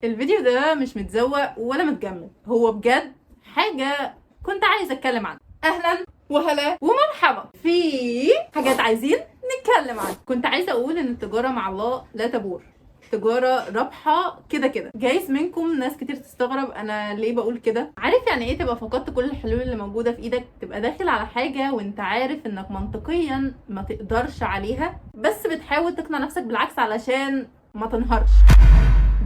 الفيديو ده مش متزوق ولا متجمل، هو بجد حاجة كنت عايزة اتكلم عنها. اهلا وهلا ومرحبا في حاجات عايزين نتكلم عنها. كنت عايزة اقول ان التجارة مع الله لا تبور، تجارة رابحة كده كده. جايز منكم ناس كتير تستغرب انا ليه بقول كده. عارف يعني ايه تبقى فقدت كل الحلول اللي موجودة في ايدك؟ تبقى داخل على حاجة وانت عارف انك منطقيا ما تقدرش عليها، بس بتحاول تقنع نفسك بالعكس علشان ما تنهارش.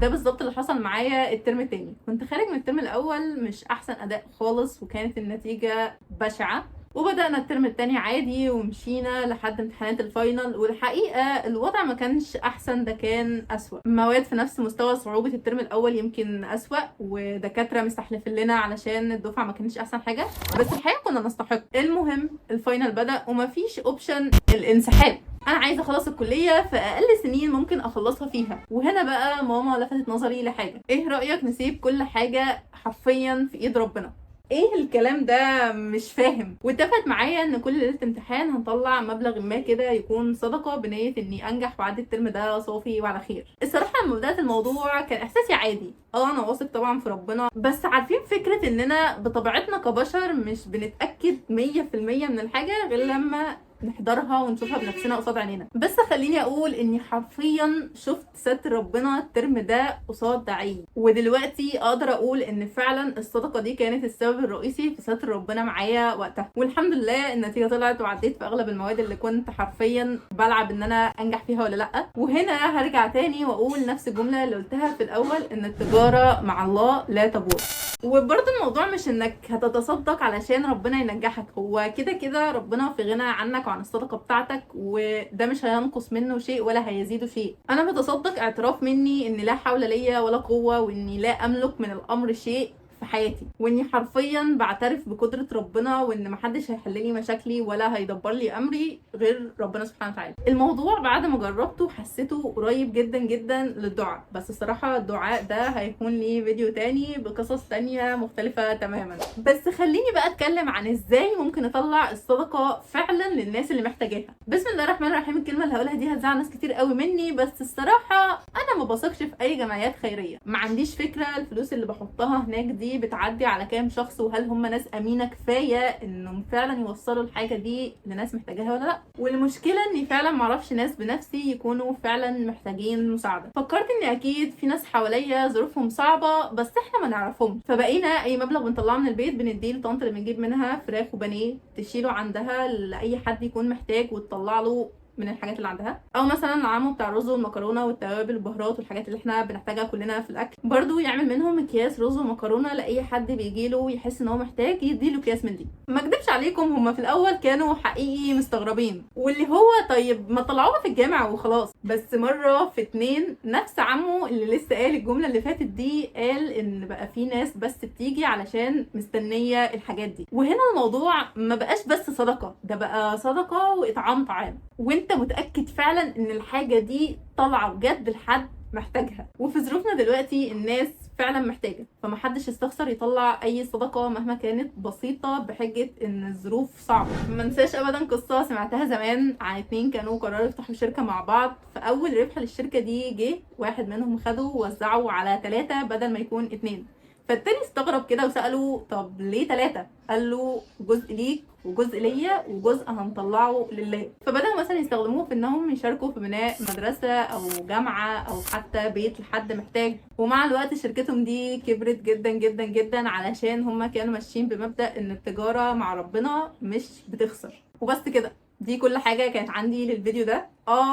ده بالظبط اللي حصل معايا الترم التاني. كنت خارج من الترم الاول مش احسن اداء خالص وكانت النتيجة بشعة، وبدأنا الترم التاني عادي ومشينا لحد امتحانات الفاينل، والحقيقة الوضع ما كانش احسن، ده كان اسوأ. مواد في نفس مستوى صعوبة الترم الاول يمكن اسوأ، ودكاترة مستحلفين لنا علشان الدفعة ما كانتش احسن حاجة، بس الحقيقة كنا نستحق. المهم الفاينل بدأ ومفيش اوبشن الانسحاب. انا عايزه اخلص الكليه في اقل سنين ممكن اخلصها فيها، وهنا بقى ماما لفتت نظري لحاجه. ايه رايك نسيب كل حاجه حرفيا في ايد ربنا؟ ايه الكلام ده؟ مش فاهم. واتفقت معايا ان كل ليله امتحان هنطلع مبلغ ما كده يكون صدقه بنيه اني انجح وأعدي الترم ده صافي وعلى خير. الصراحه لما بدات الموضوع كان احساسي عادي، انا واثق طبعا في ربنا، بس عارفين فكره اننا بطبيعتنا كبشر مش بنتاكد 100% من الحاجه غير لما نحضرها ونشوفها بنفسنا قصاد عينينا. بس خليني اقول اني حرفيا شفت ستر ربنا الترم ده قصاد عيني، ودلوقتي اقدر اقول ان فعلا الصدقه دي كانت السبب الرئيسي في ستر ربنا معايا وقتها. والحمد لله النتيجه طلعت وعديت في اغلب المواد اللي كنت حرفيا بلعب ان انا انجح فيها ولا لا. وهنا هرجع تاني واقول نفس الجمله اللي قلتها في الاول، ان التجاره مع الله لا تبور. وبرضه الموضوع مش انك هتتصدق علشان ربنا ينجحك، هو كده كده ربنا في غنى عنك وعن الصدقه بتاعتك، وده مش هينقص منه شيء ولا هيزيده شيء. انا بتصدق اعتراف مني ان لا حول ليا ولا قوه، واني لا املك من الامر شيء في حياتي، واني حرفيا بعترف بقدره ربنا، وان محدش هيحل لي مشاكلي ولا هيدبر لي امري غير ربنا سبحانه وتعالى. الموضوع بعد ما جربته حسيته قريب جدا جدا للدعاء، بس الصراحه الدعاء ده هيكون لي فيديو تاني بقصص تانية مختلفه تماما. بس خليني بقى اتكلم عن ازاي ممكن اطلع الصدقه فعلا للناس اللي محتاجاها. بسم الله الرحمن الرحيم. الكلمه اللي هقولها دي هتزعل ناس كتير قوي مني، بس الصراحه انا ما بثقش في اي جمعيات خيريه. ما عنديش فكره الفلوس اللي بحطها هناك دي بتعدي على كام شخص، وهل هم ناس امينه كفايه انهم فعلا يوصلوا الحاجه دي لناس محتاجاها ولا لا. والمشكله اني فعلا معرفش ناس بنفسي يكونوا فعلا محتاجين مساعده. فكرت اني اكيد في ناس حواليا ظروفهم صعبه بس احنا ما نعرفهم، فبقينا اي مبلغ بنطلعه من البيت بنديه لطنط اللي بنجيب منها فراخ وبانيه تشيله عندها لاي حد يكون محتاج وتطلع له من الحاجات اللي عندها. او مثلا العمو بتاع الرز والمكرونه والتوابل والبهارات والحاجات اللي احنا بنحتاجها كلنا في الاكل، برضو يعمل منهم اكياس رز ومكرونه لاي حد بيجيله يحس ان هو محتاج يديله اكياس من دي. ما اكدبش عليكم هما في الاول كانوا حقيقي مستغربين، واللي هو طيب ما طلعوها في الجامع وخلاص. بس مره في اتنين نفس عمو اللي لسه قال الجمله اللي فاتت دي قال ان بقى في ناس بس بتيجي علشان مستنيه الحاجات دي. وهنا الموضوع ما بقاش بس صدقه، ده بقى صدقه واطعام طعام، وانت متاكد فعلا ان الحاجه دي طالعه بجد لحد محتاجها. وفي ظروفنا دلوقتي الناس فعلا محتاجه، فمحدش يستخسر يطلع اي صدقه مهما كانت بسيطه بحجه ان الظروف صعبه. ما انساش ابدا قصه سمعتها زمان عن اتنين كانوا قرروا يفتحوا شركه مع بعض، فاول ربح للشركه دي جه واحد منهم خده ووزعه على 3 بدل ما يكون 2. فالتاني استغرب كده وسأله طب ليه 3؟ قال له جزء ليك وجزء ليا وجزء هنطلعه لله. فبدأوا مثلا يستخدموه في انهم يشاركوا في بناء مدرسة او جامعة او حتى بيت لحد محتاج. ومع الوقت شركتهم دي كبرت جدا جدا جدا علشان هما كانوا ماشيين بمبدأ ان التجارة مع ربنا مش بتخسر. وبس كده، دي كل حاجة كانت عندي للفيديو ده.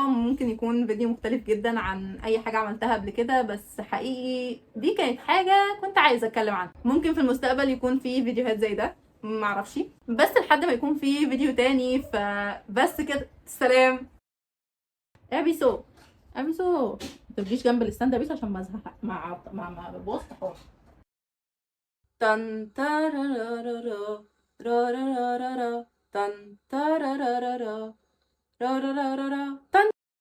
ممكن يكون فيديو مختلف جدا عن اي حاجة عملتها قبل كده، بس حقيقي دي كانت حاجة كنت عايزة اتكلم عنها. ممكن في المستقبل يكون في فيديوهات زي ده، معرفش، بس لحد ما يكون في فيديو تاني. فبس كده، سلام. يا بيسو، يا بيسو، ما تجيش جنب الستاند يا بيسو عشان بزهق مع بوظ حوار. تن تارارارا، رارارارا، تن تارارارا، رارارارا، تن